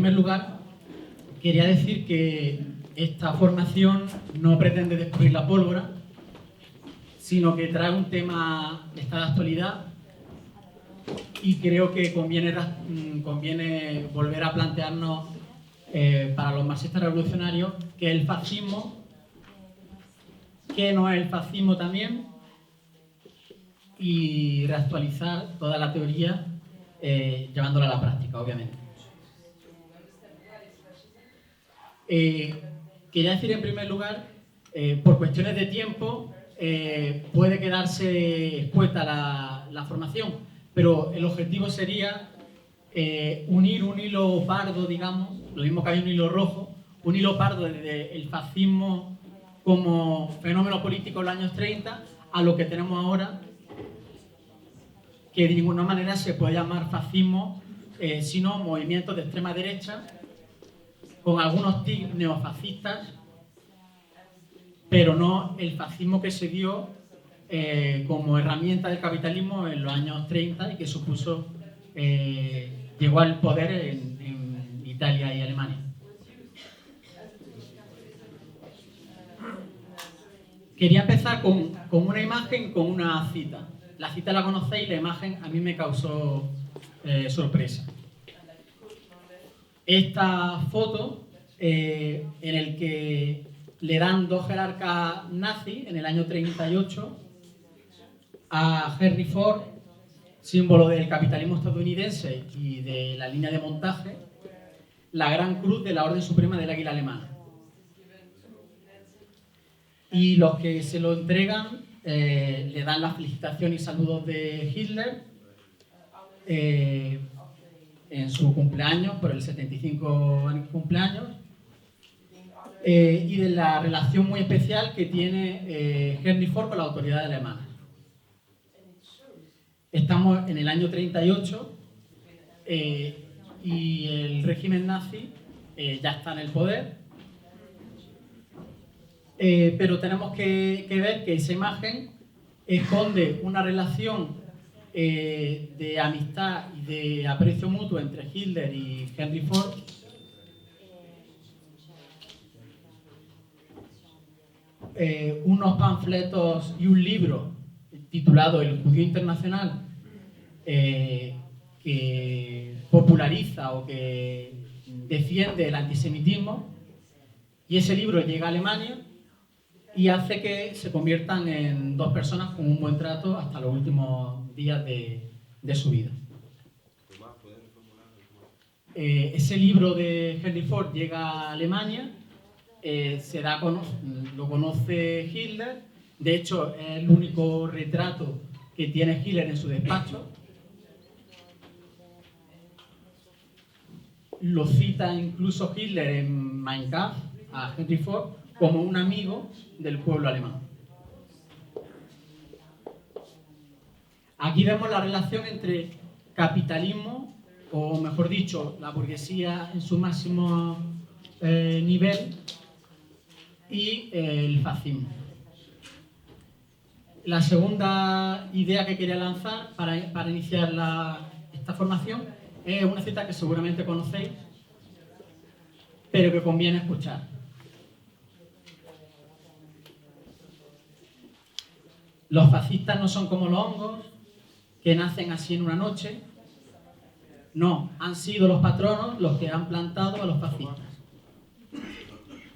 primer lugar, quería decir que esta formación no pretende descubrir la pólvora, sino que trae un tema de esta actualidad y creo que conviene volver a plantearnos para los marxistas revolucionarios qué es el fascismo, qué no es el fascismo también, y reactualizar toda la teoría llevándola a la práctica, obviamente. Quería decir en primer lugar, por cuestiones de tiempo, puede quedarse escueta la formación, pero el objetivo sería unir un hilo pardo, digamos, lo mismo que hay un hilo rojo, un hilo pardo desde el fascismo como fenómeno político en los años 30 a lo que tenemos ahora, que de ninguna manera se puede llamar fascismo, sino movimientos de extrema derecha, con algunos tics neofascistas, pero no el fascismo que se dio como herramienta del capitalismo en los años 30 y que supuso, llegó al poder en Italia y Alemania. Quería empezar con una imagen, con una cita. La cita la conocéis, la imagen a mí me causó sorpresa. Esta foto en el que le dan dos jerarcas nazis en el año 38 a Henry Ford, símbolo del capitalismo estadounidense y de la línea de montaje, la Gran Cruz de la Orden Suprema del Águila Alemana. Y los que se lo entregan le dan la felicitación y saludos de Hitler en su cumpleaños, por el 75 cumpleaños, y de la relación muy especial que tiene Henry Ford con la autoridad alemana. Estamos en el año 38 y el régimen nazi ya está en el poder, pero tenemos que ver que esa imagen esconde una relación de amistad y de aprecio mutuo entre Hitler y Henry Ford, unos panfletos y un libro titulado El Judío Internacional, que populariza o que defiende el antisemitismo, y ese libro llega a Alemania y hace que se conviertan en dos personas con un buen trato hasta los últimos días de su vida. Ese libro de Henry Ford llega a Alemania, lo conoce Hitler, de hecho es el único retrato que tiene Hitler en su despacho. Lo cita incluso Hitler en Mein Kampf a Henry Ford como un amigo del pueblo alemán. Aquí vemos la relación entre capitalismo, o mejor dicho, la burguesía en su máximo nivel, y el fascismo. La segunda idea que quería lanzar para iniciar esta formación es una cita que seguramente conocéis, pero que conviene escuchar. Los fascistas no son como los hongos, que nacen así en una noche. No, han sido los patronos los que han plantado a los fascistas.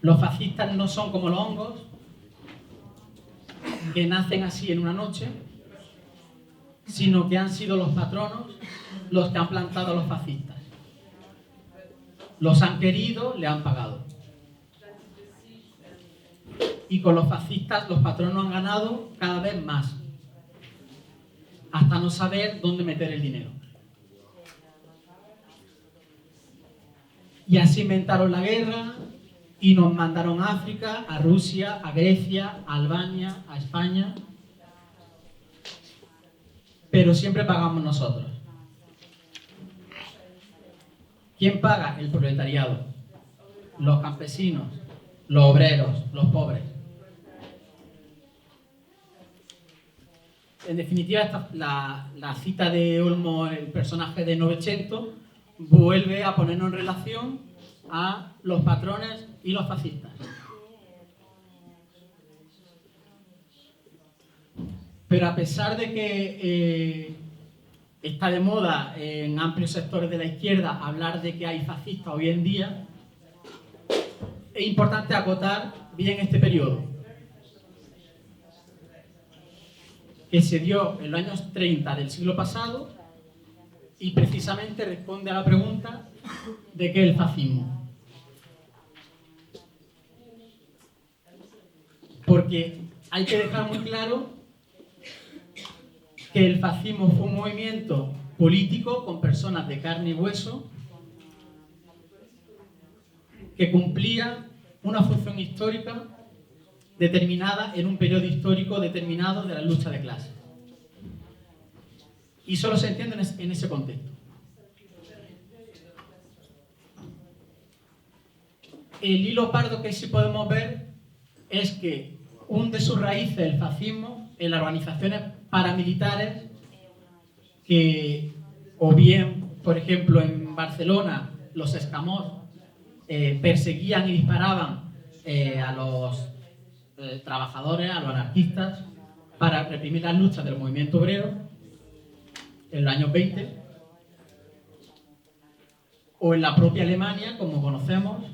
Los fascistas no son como los hongos, que nacen así en una noche, sino que han sido los patronos los que han plantado a los fascistas. Los han querido, le han pagado. Y con los fascistas los patronos han ganado cada vez más, hasta no saber dónde meter el dinero. Y así inventaron la guerra y nos mandaron a África, a Rusia, a Grecia, a Albania, a España. Pero siempre pagamos nosotros. ¿Quién paga? El proletariado, los campesinos, los obreros, los pobres. En definitiva, la cita de Olmo, el personaje de Novecento, vuelve a ponernos en relación a los patrones y los fascistas. Pero a pesar de que está de moda en amplios sectores de la izquierda hablar de que hay fascistas hoy en día, es importante acotar bien este periodo, que se dio en los años 30 del siglo pasado y precisamente responde a la pregunta de qué es el fascismo. Porque hay que dejar muy claro que el fascismo fue un movimiento político con personas de carne y hueso que cumplía una función histórica determinada en un periodo histórico determinado de la lucha de clases. Y solo se entiende en ese contexto. El hilo pardo que sí podemos ver es que hunde sus raíces el fascismo en las organizaciones paramilitares que, o bien, por ejemplo, en Barcelona, los escamós perseguían y disparaban a los trabajadores, a los anarquistas, para reprimir las luchas del movimiento obrero en los años 20, o en la propia Alemania, como conocemos,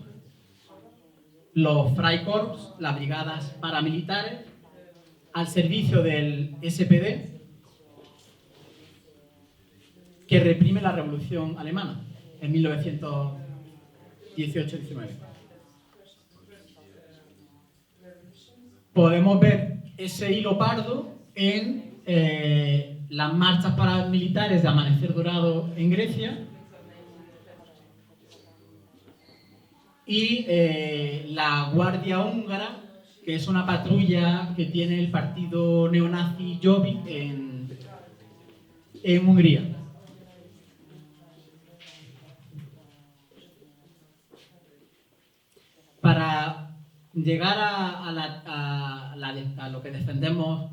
los Freikorps, las brigadas paramilitares, al servicio del SPD, que reprime la Revolución Alemana en 1918-19. Podemos ver ese hilo pardo en las marchas paramilitares de Amanecer Dorado en Grecia y la Guardia Húngara, que es una patrulla que tiene el partido neonazi Jobbik en Hungría. Para llegar a lo que defendemos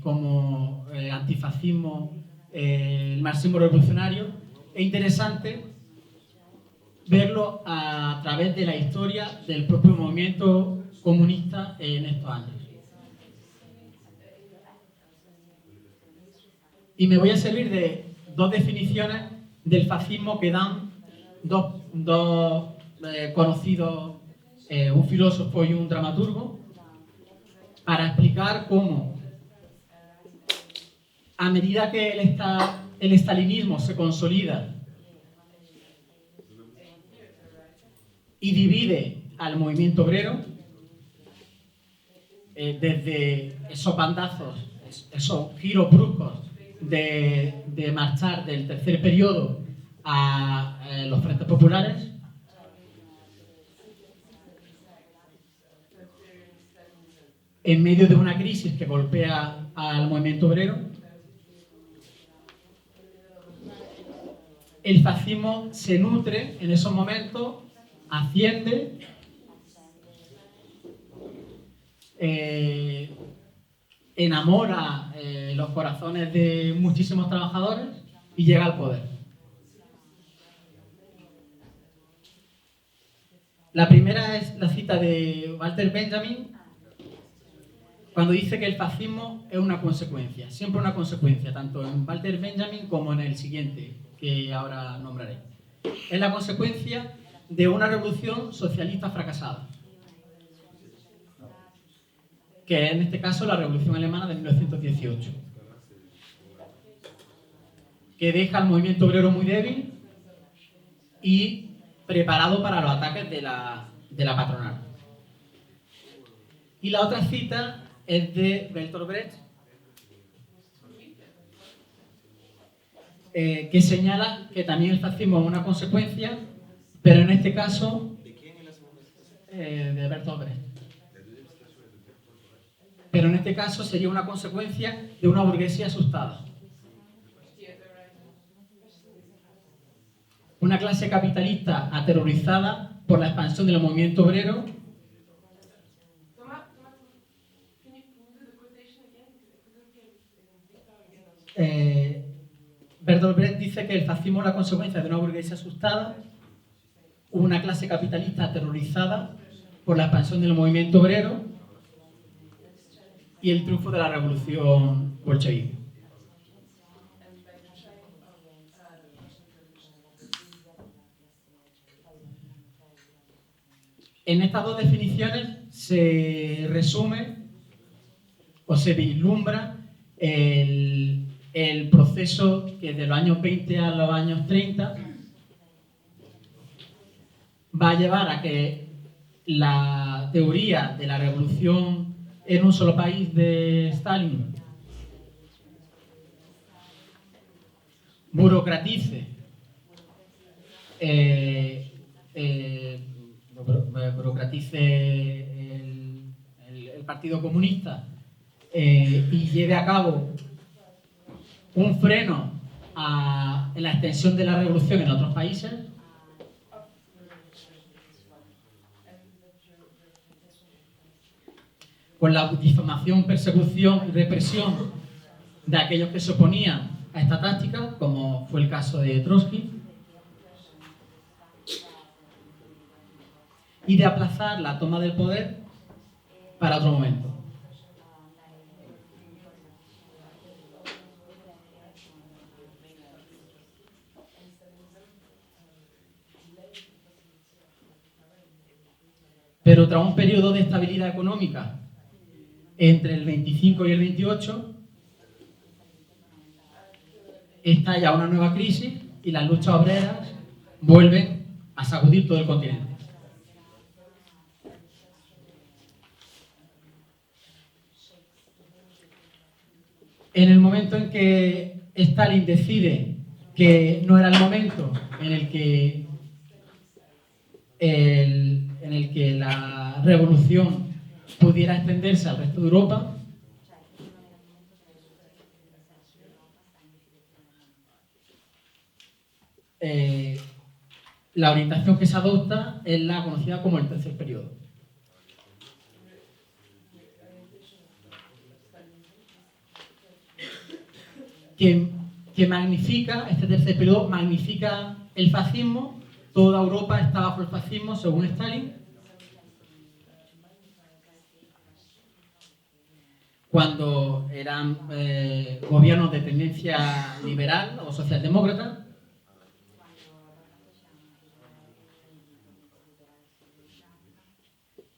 como antifascismo, el marxismo revolucionario, es interesante verlo a través de la historia del propio movimiento comunista en estos años. Y me voy a servir de dos definiciones del fascismo que dan dos conocidos, un filósofo y un dramaturgo, para explicar cómo, a medida que el estalinismo se consolida y divide al movimiento obrero, desde esos bandazos, esos giros bruscos de marchar del tercer periodo a los frentes populares, en medio de una crisis que golpea al movimiento obrero, el fascismo se nutre en esos momentos, asciende, enamora los corazones de muchísimos trabajadores y llega al poder. La primera es la cita de Walter Benjamin, cuando dice que el fascismo es una consecuencia, siempre una consecuencia, tanto en Walter Benjamin como en el siguiente, que ahora nombraré. Es la consecuencia de una revolución socialista fracasada, que es en este caso la Revolución Alemana de 1918, que deja al movimiento obrero muy débil y preparado para los ataques de la patronal. Y la otra cita es de Bertolt Brecht, que señala que también el fascismo es una consecuencia, pero en este caso de Bertolt Brecht. Pero en este caso sería una consecuencia de una burguesía asustada. Una clase capitalista aterrorizada por la expansión del movimiento obrero Bertolt Brecht dice que el fascismo es la consecuencia de una burguesía asustada, una clase capitalista aterrorizada por la expansión del movimiento obrero y el triunfo de la revolución bolchevique. En estas dos definiciones se resume o se vislumbra el proceso que de los años 20 a los años 30 va a llevar a que la teoría de la revolución en un solo país de Stalin burocratice el Partido Comunista y lleve a cabo un freno en la extensión de la revolución en otros países, con la difamación, persecución y represión de aquellos que se oponían a esta táctica, como fue el caso de Trotsky, y de aplazar la toma del poder para otro momento. Pero tras un periodo de estabilidad económica entre el 25 y el 28, estalla una nueva crisis y las luchas obreras vuelven a sacudir todo el continente. En el momento en que Stalin decide que no era el momento en el que la revolución pudiera extenderse al resto de Europa, la orientación que se adopta es la conocida como el tercer periodo. Que magnifica, este tercer periodo magnifica el fascismo. Toda Europa está bajo el fascismo, según Stalin. Cuando eran gobiernos de tendencia liberal o socialdemócrata.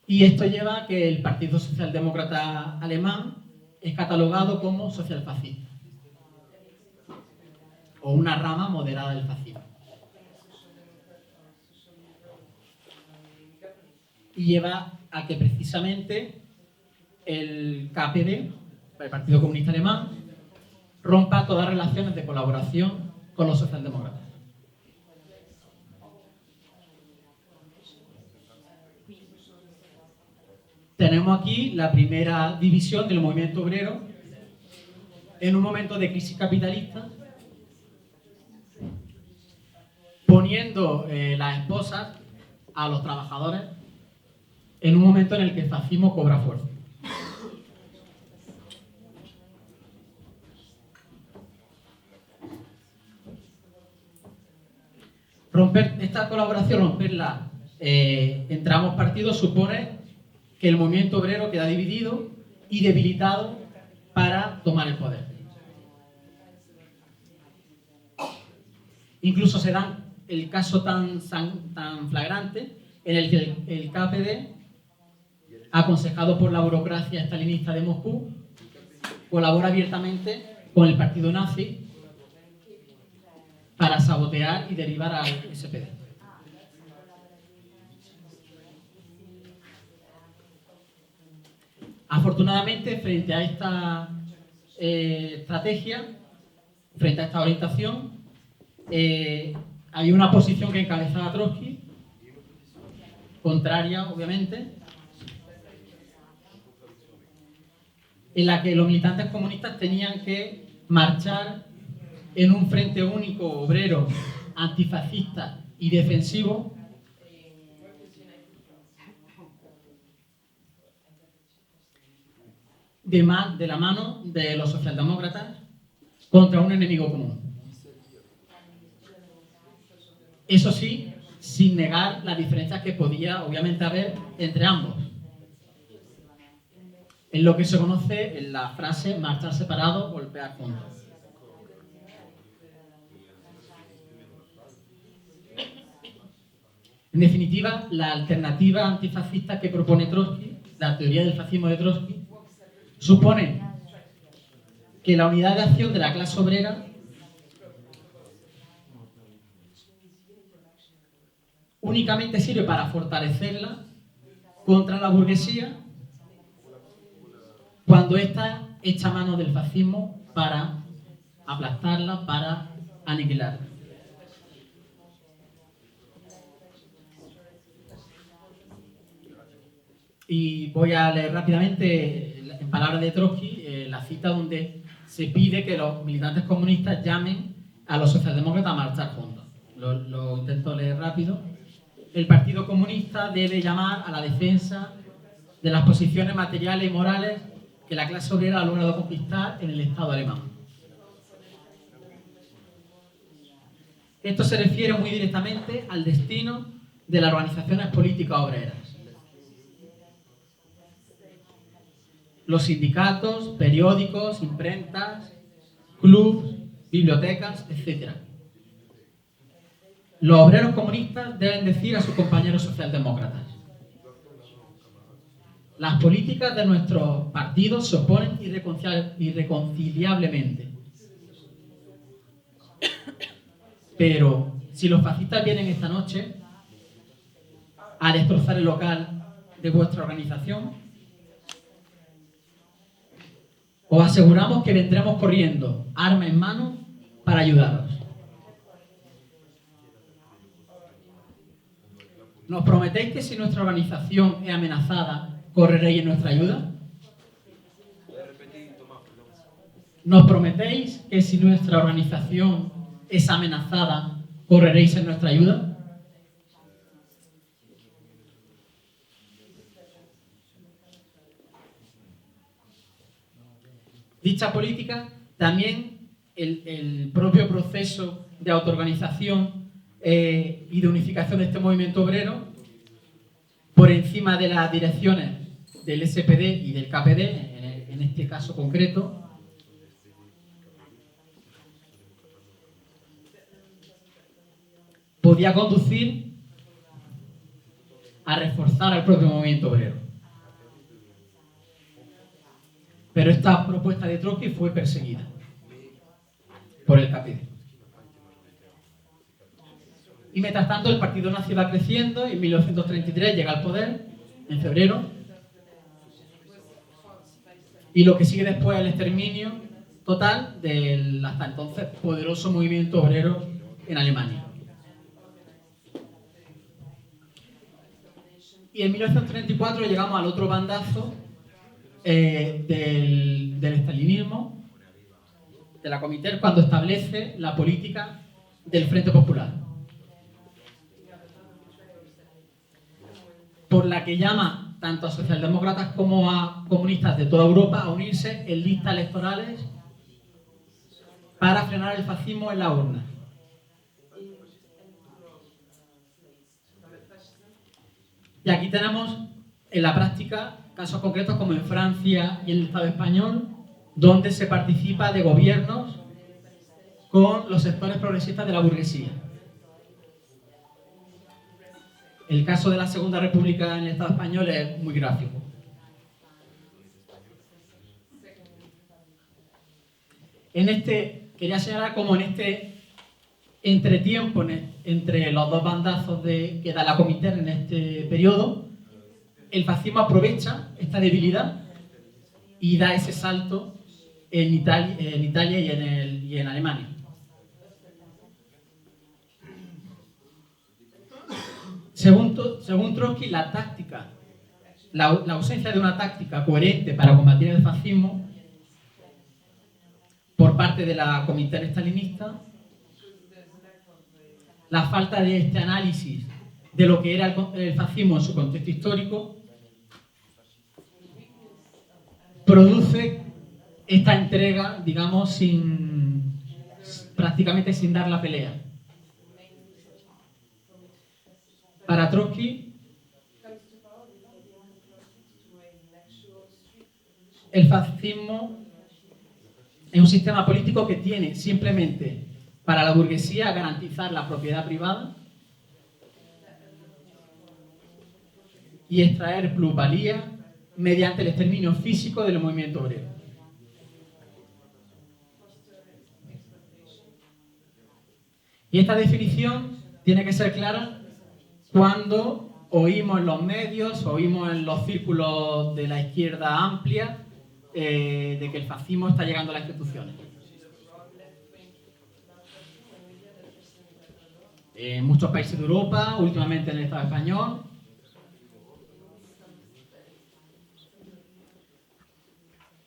Y esto lleva a que el Partido Socialdemócrata Alemán es catalogado como socialfascista, o una rama moderada del fascismo. Y lleva a que precisamente el KPD, el Partido Comunista Alemán, rompa todas relaciones de colaboración con los socialdemócratas. Tenemos aquí la primera división del movimiento obrero en un momento de crisis capitalista, poniendo las esposas a los trabajadores en un momento en el que el fascismo cobra fuerza. Romper esta colaboración, romperla entre ambos partidos, supone que el movimiento obrero queda dividido y debilitado para tomar el poder. Incluso se da el caso tan flagrante en el que el KPD, aconsejado por la burocracia estalinista de Moscú, colabora abiertamente con el partido nazi para sabotear y derivar al SPD. Afortunadamente, frente a esta estrategia, frente a esta orientación, había una posición que encabezaba Trotsky, contraria, obviamente, en la que los militantes comunistas tenían que marchar en un frente único obrero, antifascista y defensivo, de la mano de los socialdemócratas contra un enemigo común. Eso sí, sin negar las diferencias que podía obviamente haber entre ambos. Es lo que se conoce en la frase marchar separado, golpear juntos. En definitiva, la alternativa antifascista que propone Trotsky, la teoría del fascismo de Trotsky, supone que la unidad de acción de la clase obrera únicamente sirve para fortalecerla contra la burguesía cuando ésta echa mano del fascismo para aplastarla, para aniquilarla. Y voy a leer rápidamente, en palabras de Trotsky, la cita donde se pide que los militantes comunistas llamen a los socialdemócratas a marchar juntos. Lo intento leer rápido. El Partido Comunista debe llamar a la defensa de las posiciones materiales y morales que la clase obrera ha logrado conquistar en el Estado alemán. Esto se refiere muy directamente al destino de las organizaciones políticas obreras. Los sindicatos, periódicos, imprentas, clubs, bibliotecas, etc. Los obreros comunistas deben decir a sus compañeros socialdemócratas: las políticas de nuestros partidos se oponen irreconciliablemente. Pero si los fascistas vienen esta noche a destrozar el local de vuestra organización, os aseguramos que vendremos corriendo, arma en mano, para ayudaros. ¿Nos prometéis que si nuestra organización es amenazada, correréis en nuestra ayuda? ¿Nos prometéis que si nuestra organización es amenazada, correréis en nuestra ayuda? Dicha política, también el propio proceso de autoorganización y de unificación de este movimiento obrero, por encima de las direcciones del SPD y del KPD, en este caso concreto, podía conducir a reforzar al propio movimiento obrero. Pero esta propuesta de Trotsky fue perseguida por el KPD. Y mientras tanto el partido nazi va creciendo y en 1933 llega al poder, en febrero, y lo que sigue después es el exterminio total del hasta entonces poderoso movimiento obrero en Alemania. Y en 1934 llegamos al otro bandazo del estalinismo, de la Comintern, cuando establece la política del Frente Popular, por la que llama tanto a socialdemócratas como a comunistas de toda Europa a unirse en listas electorales para frenar el fascismo en la urna. Y aquí tenemos en la práctica casos concretos como en Francia y en el Estado español, donde se participa de gobiernos con los sectores progresistas de la burguesía. El caso de la Segunda República en el Estado español es muy gráfico. Quería señalar cómo en este entretiempo entre los dos bandazos que da la Comintern en este periodo, el fascismo aprovecha esta debilidad y da ese salto en Italia y en Alemania. Según Trotsky, la ausencia de una táctica coherente para combatir el fascismo por parte de la Comintern estalinista, la falta de este análisis de lo que era el fascismo en su contexto histórico, produce esta entrega, digamos, prácticamente sin dar la pelea. Para Trotsky, el fascismo es un sistema político que tiene simplemente para la burguesía garantizar la propiedad privada y extraer plusvalía mediante el exterminio físico del movimiento obrero. Y esta definición tiene que ser clara cuando oímos en los medios, oímos en los círculos de la izquierda amplia de que el fascismo está llegando a las instituciones. En muchos países de Europa, últimamente en el Estado español.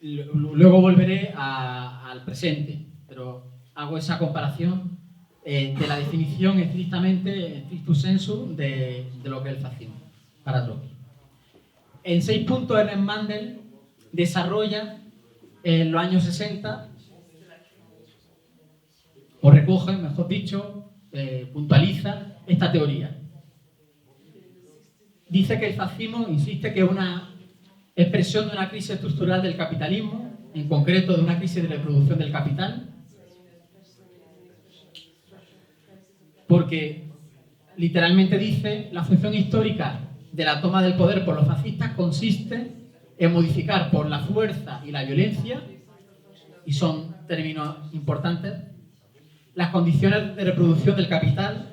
Luego volveré al presente, pero hago esa comparación de la definición estrictamente, stricto sensu, de lo que es el fascismo para Trotsky. En 6 puntos, Ernest Mandel desarrolla en los años 60, o recoge, mejor dicho, puntualiza esta teoría. Dice que el fascismo, insiste, que es una expresión de una crisis estructural del capitalismo, en concreto de una crisis de reproducción del capital, porque literalmente dice la función histórica de la toma del poder por los fascistas consiste en modificar por la fuerza y la violencia, y son términos importantes, las condiciones de reproducción del capital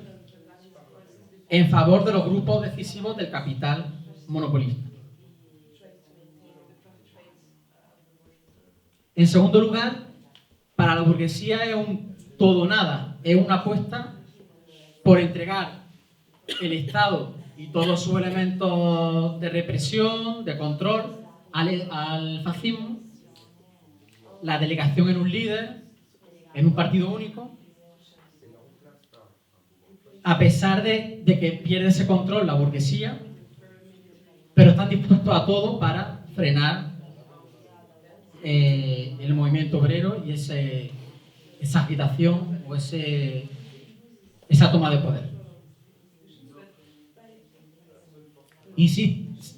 en favor de los grupos decisivos del capital monopolista. En segundo lugar, para la burguesía es un todo o nada, es una apuesta por entregar el Estado y todos sus elementos de represión, de control, al fascismo, la delegación en un líder, en un partido único, a pesar de que pierde ese control la burguesía, pero están dispuestos a todo para frenar el movimiento obrero y esa agitación o esa toma de poder.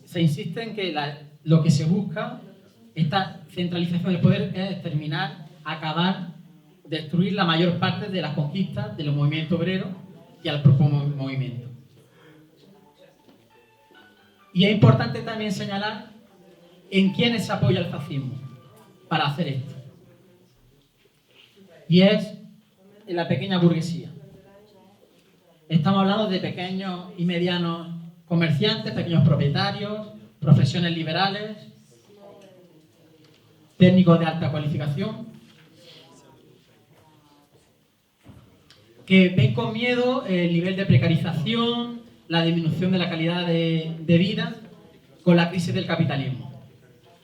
Se insiste en que lo que se busca, esta centralización del poder, es terminar, acabar, destruir la mayor parte de las conquistas del movimiento obrero y al propio movimiento. Y es importante también señalar en quiénes se apoya el fascismo para hacer esto. Y es en la pequeña burguesía. Estamos hablando de pequeños y medianos comerciantes, pequeños propietarios, profesiones liberales, técnicos de alta cualificación, que ven con miedo el nivel de precarización, la disminución de la calidad de vida con la crisis del capitalismo.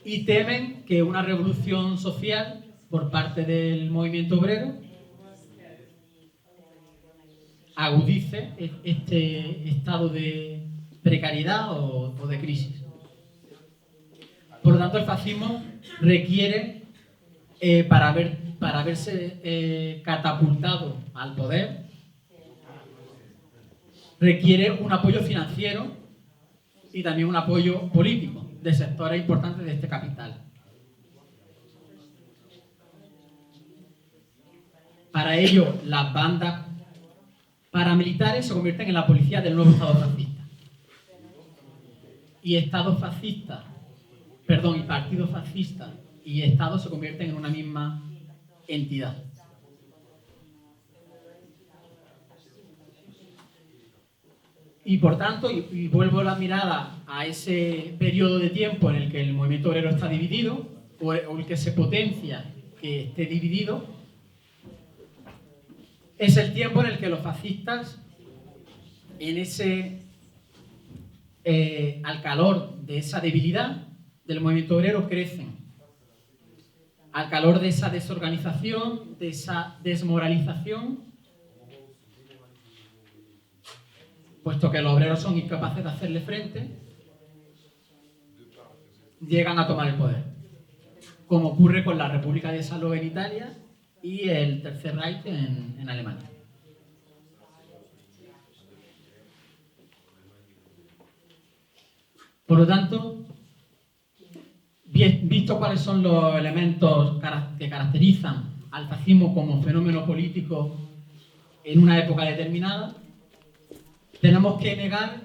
Y temen que una revolución social por parte del movimiento obrero agudice este estado de precariedad o de crisis. Por lo tanto, el fascismo requiere, para verse catapultado al poder, requiere un apoyo financiero y también un apoyo político de sectores importantes de este capital. Para ello, las bandas paramilitares se convierten en la policía del nuevo Estado fascista. Y partidos fascistas y Estado se convierten en una misma entidad. Y por tanto, y vuelvo la mirada a ese periodo de tiempo en el que el movimiento obrero está dividido, o el que se potencia que esté dividido, es el tiempo en el que los fascistas, al calor de esa debilidad del movimiento obrero, crecen. Al calor de esa desorganización, de esa desmoralización, puesto que los obreros son incapaces de hacerle frente, llegan a tomar el poder, como ocurre con la República de Saló en Italia y el Tercer Reich en Alemania. Por lo tanto, visto cuáles son los elementos que caracterizan al fascismo como fenómeno político en una época determinada, tenemos que negar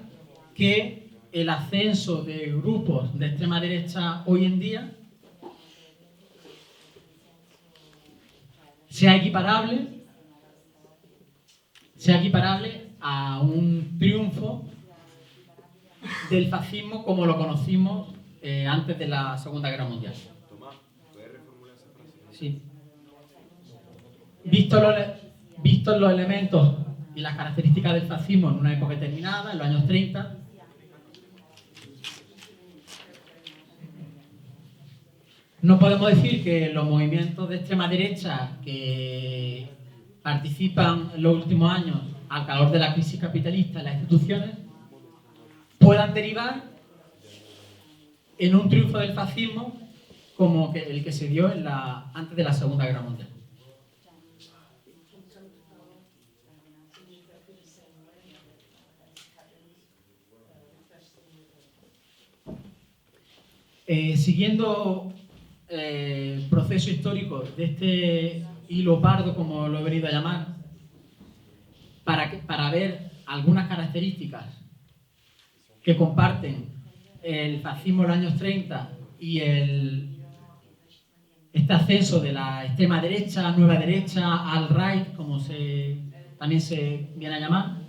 que el ascenso de grupos de extrema derecha hoy en día sea equiparable a un triunfo del fascismo como lo conocimos antes de la Segunda Guerra Mundial. Tomás, ¿puedes reformular esa frase? Sí. Vistos los elementos y las características del fascismo en una época determinada, en los años 30, no podemos decir que los movimientos de extrema derecha que participan en los últimos años al calor de la crisis capitalista en las instituciones puedan derivar en un triunfo del fascismo como el que se dio antes de la Segunda Guerra Mundial. Siguiendo el proceso histórico de este hilo pardo, como lo he venido a llamar, para ver algunas características que comparten el fascismo en los años 30 y este ascenso de la extrema derecha, nueva derecha, alt-right, como también se viene a llamar.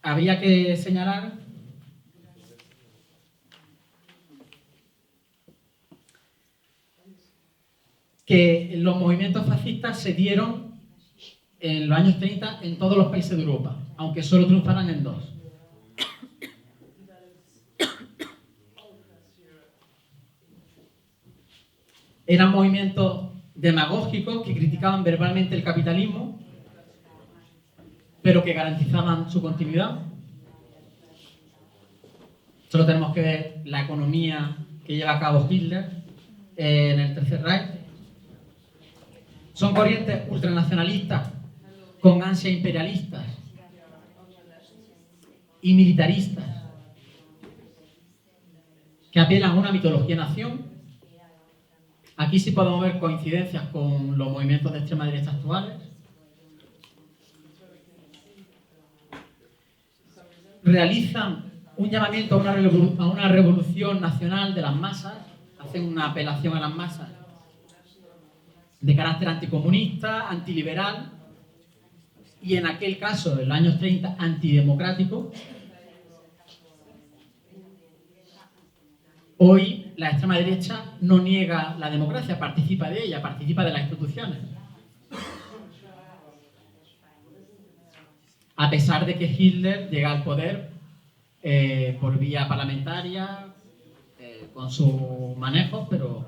Habría que señalar que los movimientos fascistas se dieron en los años 30 en todos los países de Europa, aunque solo triunfaran en 2. Eran movimientos demagógicos que criticaban verbalmente el capitalismo, pero que garantizaban su continuidad. Solo tenemos que ver la economía que lleva a cabo Hitler en el Tercer Reich. Son corrientes ultranacionalistas con ansias imperialistas y militaristas que apelan a una mitología-nación. Aquí sí podemos ver coincidencias con los movimientos de extrema derecha actuales. Realizan un llamamiento a una revolución nacional de las masas, hacen una apelación a las masas de carácter anticomunista, antiliberal y en aquel caso, en los años 30, antidemocrático. Hoy la extrema derecha no niega la democracia, participa de ella, participa de las instituciones. A pesar de que Hitler llega al poder por vía parlamentaria, con sus manejos, pero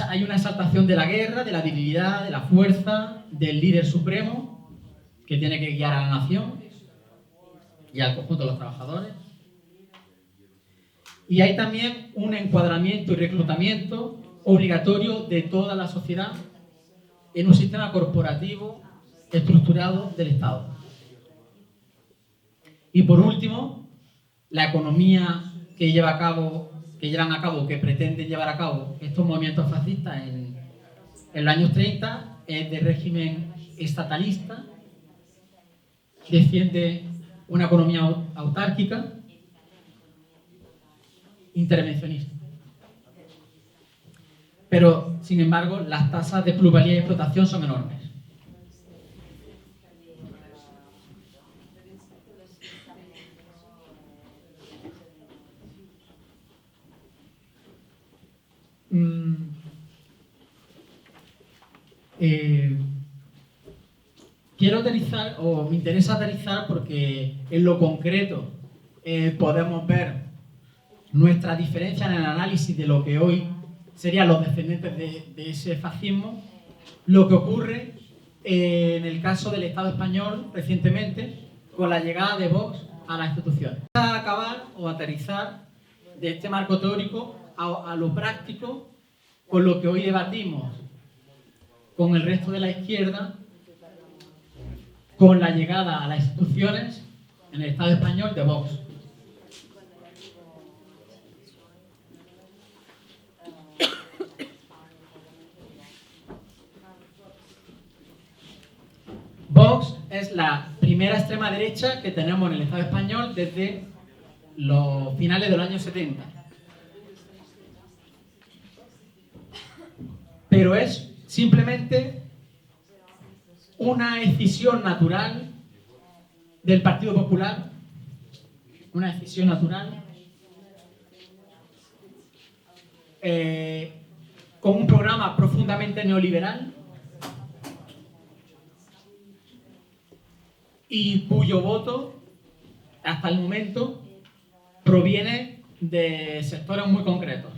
hay una exaltación de la guerra, de la virilidad, de la fuerza, del líder supremo que tiene que guiar a la nación y al conjunto de los trabajadores. Y hay también un encuadramiento y reclutamiento obligatorio de toda la sociedad en un sistema corporativo estructurado del Estado. Y por último, la economía que llevan a cabo, que pretenden llevar a cabo estos movimientos fascistas en los años 30 es de régimen estatalista, defiende una economía autárquica, intervencionista. Pero, sin embargo, las tasas de plusvalía y explotación son enormes. Quiero aterrizar, o me interesa aterrizar porque en lo concreto podemos ver nuestra diferencia en el análisis de lo que hoy serían los descendientes de ese fascismo, lo que ocurre en el caso del Estado español recientemente con la llegada de Vox a las instituciones. Vamos a acabar o aterrizar de este marco teórico a lo práctico con lo que hoy debatimos con el resto de la izquierda con la llegada a las instituciones en el Estado español de Vox. Vox es la primera extrema derecha que tenemos en el Estado español desde los finales de los años 70. Pero es simplemente una decisión natural del Partido Popular, una decisión natural, con un programa profundamente neoliberal y cuyo voto, hasta el momento, proviene de sectores muy concretos.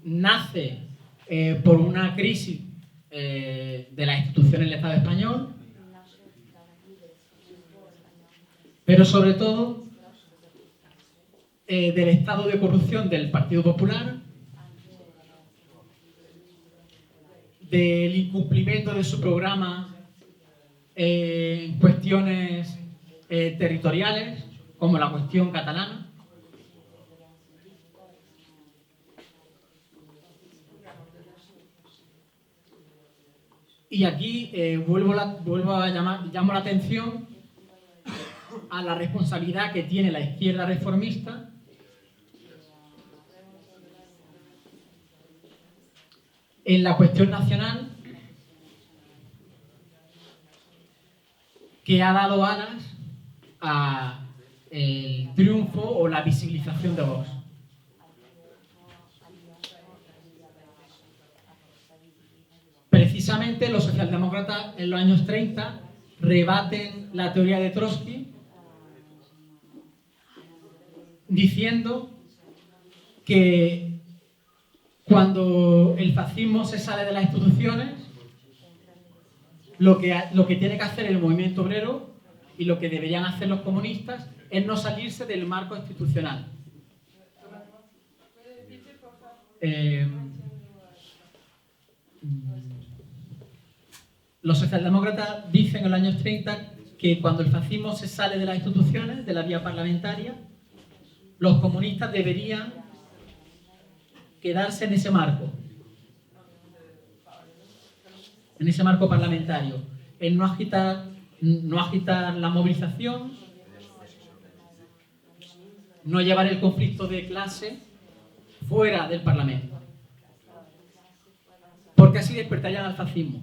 Nace por una crisis de las instituciones del Estado español, pero sobre todo del estado de corrupción del Partido Popular, del incumplimiento de su programa en cuestiones territoriales, como la cuestión catalana. Y aquí llamo la atención a la responsabilidad que tiene la izquierda reformista en la cuestión nacional, que ha dado alas a el triunfo o la visibilización de Vox. Precisamente los socialdemócratas en los años 30 rebaten la teoría de Trotsky diciendo que cuando el fascismo se sale de las instituciones, lo que tiene que hacer el movimiento obrero y lo que deberían hacer los comunistas es no salirse del marco institucional. Los socialdemócratas dicen en los años 30 que cuando el fascismo se sale de las instituciones, de la vía parlamentaria, los comunistas deberían quedarse en ese marco parlamentario, en no agitar la movilización, no llevar el conflicto de clase fuera del Parlamento, porque así despertarían al fascismo.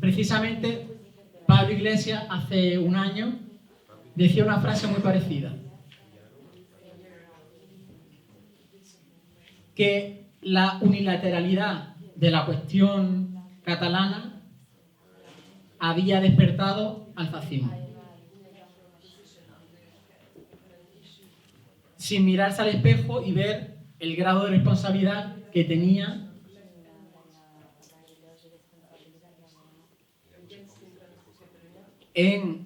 Precisamente, Pablo Iglesias hace un año decía una frase muy parecida, que la unilateralidad de la cuestión catalana había despertado al fascismo. Sin mirarse al espejo y ver el grado de responsabilidad que tenía en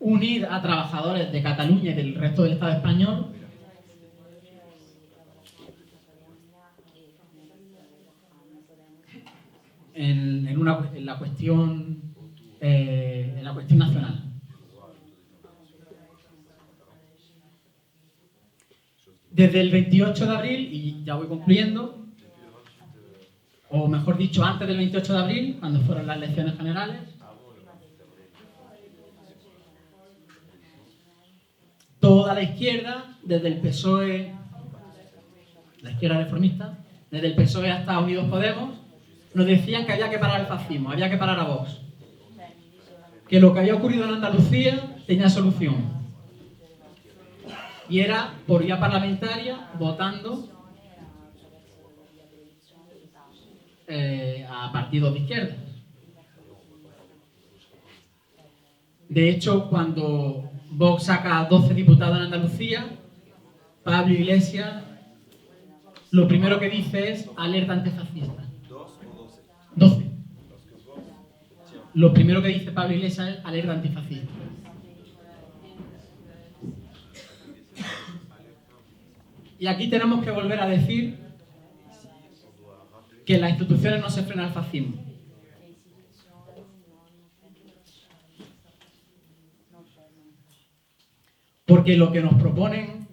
unir a trabajadores de Cataluña y del resto del Estado español en la cuestión nacional. Desde el 28 de abril, y ya voy concluyendo, o mejor dicho, antes del 28 de abril, cuando fueron las elecciones generales, toda la izquierda, desde el PSOE, la izquierda reformista, desde el PSOE hasta Unidos Podemos, nos decían que había que parar el fascismo, había que parar a Vox. Que lo que había ocurrido en Andalucía tenía solución. Y era por vía parlamentaria, votando a partidos de izquierda. De hecho, cuando Vox saca 12 diputados en Andalucía, Pablo Iglesias lo primero que dice es alerta antifascista. 12. Lo primero que dice Pablo Iglesias es alerta antifascista. Y aquí tenemos que volver a decir que las instituciones no se frenan al fascismo. Porque lo que nos proponen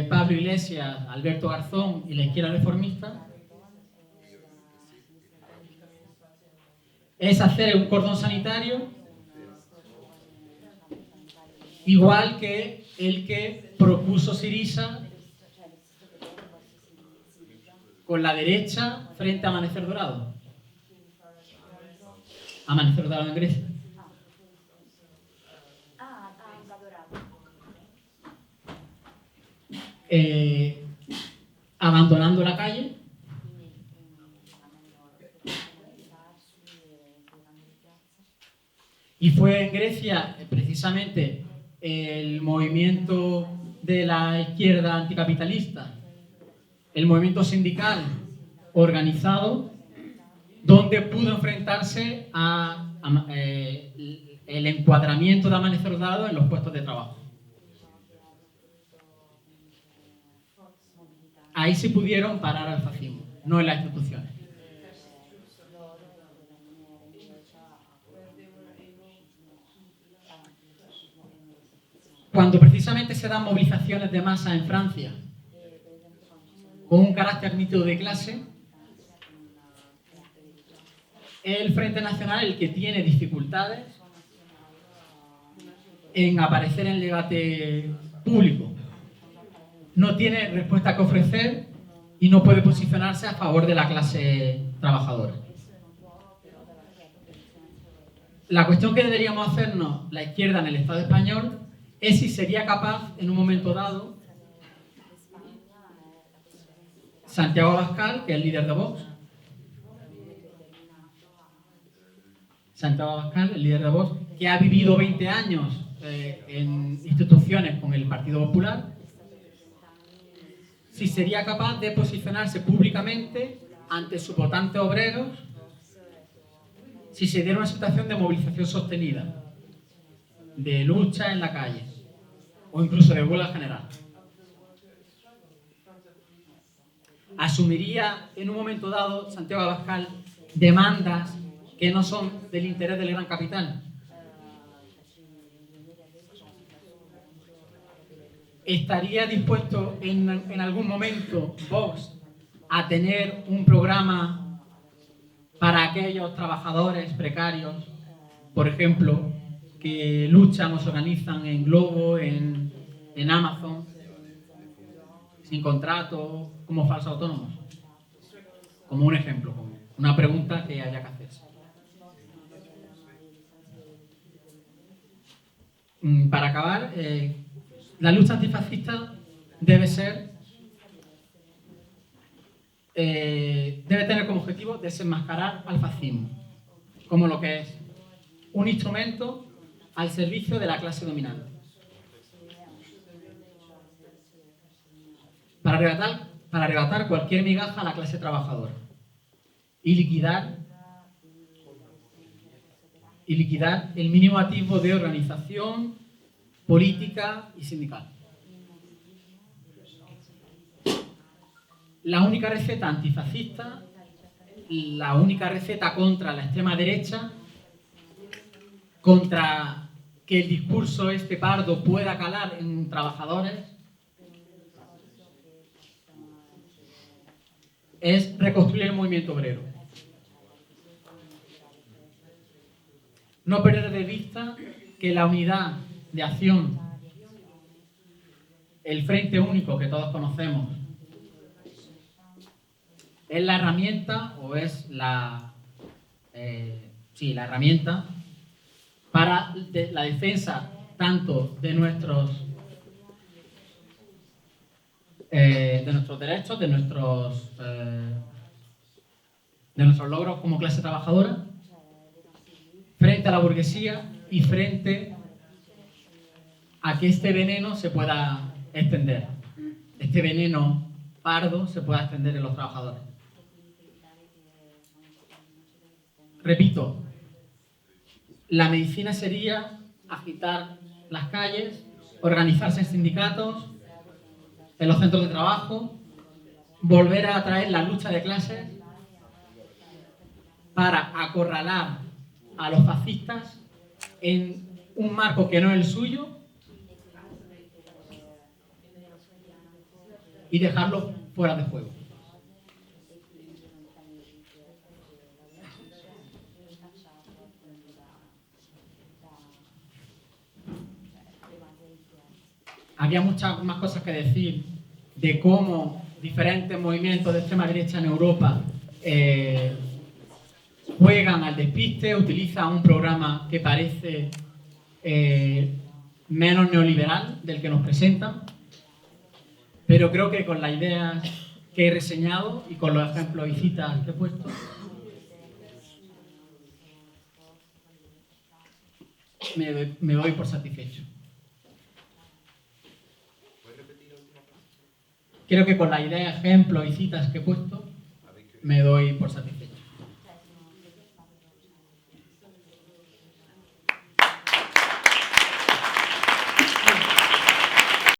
Pablo Iglesias, Alberto Garzón y la izquierda reformista es hacer un cordón sanitario igual que el que propuso Syriza con la derecha frente a Amanecer Dorado. Amanecer Dorado en Grecia. Abandonando la calle y fue en Grecia precisamente el movimiento de la izquierda anticapitalista, el movimiento sindical organizado, donde pudo enfrentarse a el encuadramiento de Amanecer Dorado en los puestos de trabajo. Ahí sí pudieron parar al fascismo, no en las instituciones. Cuando precisamente se dan movilizaciones de masa en Francia con un carácter nítido de clase, es el Frente Nacional el que tiene dificultades en aparecer en el debate público. No tiene respuesta que ofrecer y no puede posicionarse a favor de la clase trabajadora. La cuestión que deberíamos hacernos la izquierda en el Estado español es si sería capaz, en un momento dado, Santiago Abascal, que es el líder de Vox, Santiago Abascal, el líder de Vox, que ha vivido 20 años en instituciones con el Partido Popular, si sería capaz de posicionarse públicamente ante sus votantes obreros si se diera una situación de movilización sostenida, de lucha en la calle o incluso de huelga general. ¿Asumiría en un momento dado Santiago Abascal demandas que no son del interés del gran capital? ¿Estaría dispuesto en algún momento Vox a tener un programa para aquellos trabajadores precarios, por ejemplo, que luchan o se organizan en Globo, en Amazon, sin contrato, como falsos autónomos? Como un ejemplo, como una pregunta que haya que hacerse. Para acabar, la lucha antifascista debe tener como objetivo desenmascarar al fascismo, como lo que es un instrumento al servicio de la clase dominante. Para arrebatar cualquier migaja a la clase trabajadora y liquidar el mínimo atisbo de organización política y sindical. La única receta antifascista, la única receta contra la extrema derecha, contra que el discurso pardo pueda calar en trabajadores, es reconstruir el movimiento obrero. No perder de vista que la unidad de acción, el frente único que todos conocemos, es la herramienta o es la herramienta para la defensa tanto de nuestros derechos, de nuestros logros como clase trabajadora, frente a la burguesía y frente a que este veneno se pueda extender, este veneno pardo se pueda extender en los trabajadores. Repito, la medicina sería agitar las calles, organizarse en sindicatos, en los centros de trabajo, volver a traer la lucha de clases para acorralar a los fascistas en un marco que no es el suyo y dejarlos fuera de juego. Había muchas más cosas que decir de cómo diferentes movimientos de extrema derecha en Europa juegan al despiste, utilizan un programa que parece menos neoliberal del que nos presentan, pero creo que con las ideas que he reseñado y con los ejemplos y citas que he puesto, me doy por satisfecho. Creo que con las ideas, ejemplos y citas que he puesto, me doy por satisfecho.